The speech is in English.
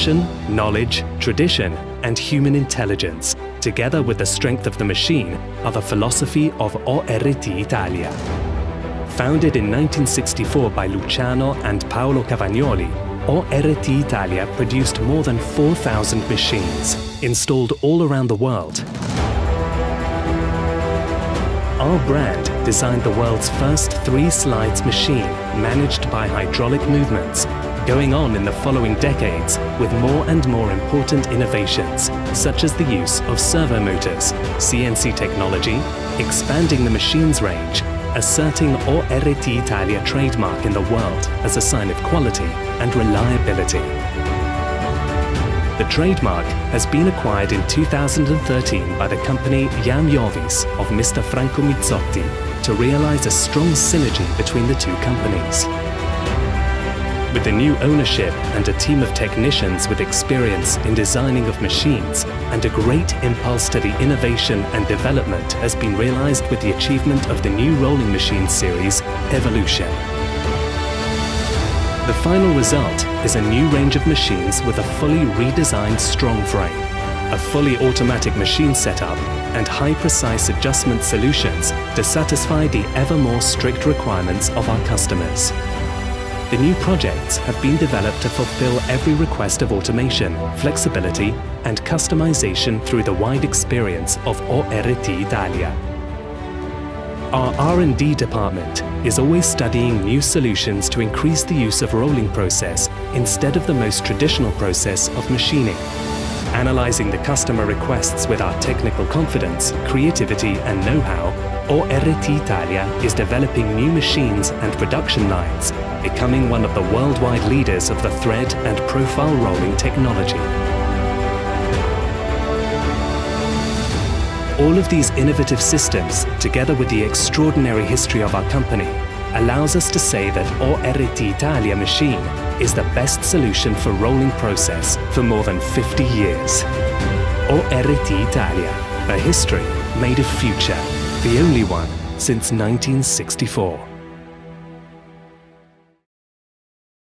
passion, knowledge, tradition, and human intelligence, together with the strength of the machine, are the philosophy of ORT Italia. Founded in 1964 by Luciano and Paolo Cavagnoli, ORT Italia produced more than 4,000 machines, installed all around the world. Our brand designed the world's first 3-slides machine, managed by hydraulic movements, going on in the following decades with more and more important innovations, such as the use of servo motors, CNC technology, expanding the machine's range, asserting ORT Italia trademark in the world as a sign of quality and reliability. The trademark has been acquired in 2013 by the company Jam Jovis of Mr. Franco Mizzotti to realize a strong synergy between the two companies. With the new ownership and a team of technicians with experience in designing of machines, and a great impulse to the innovation and development has been realized with the achievement of the new rolling machine series, Evolution. The final result is a new range of machines with a fully redesigned strong frame, a fully automatic machine setup, and high-precise adjustment solutions to satisfy the ever more strict requirements of our customers. The new projects have been developed to fulfill every request of automation, flexibility, and customization through the wide experience of ORT Italia. Our R&D department is always studying new solutions to increase the use of rolling process instead of the most traditional process of machining. Analyzing the customer requests with our technical confidence, creativity, and know-how, ORT Italia is developing new machines and production lines, becoming one of the worldwide leaders of the thread and profile rolling technology. All of these innovative systems, together with the extraordinary history of our company, allows us to say that ORT Italia machine is the best solution for rolling process for more than 50 years. ORT Italia, a history made of future, the only one since 1964.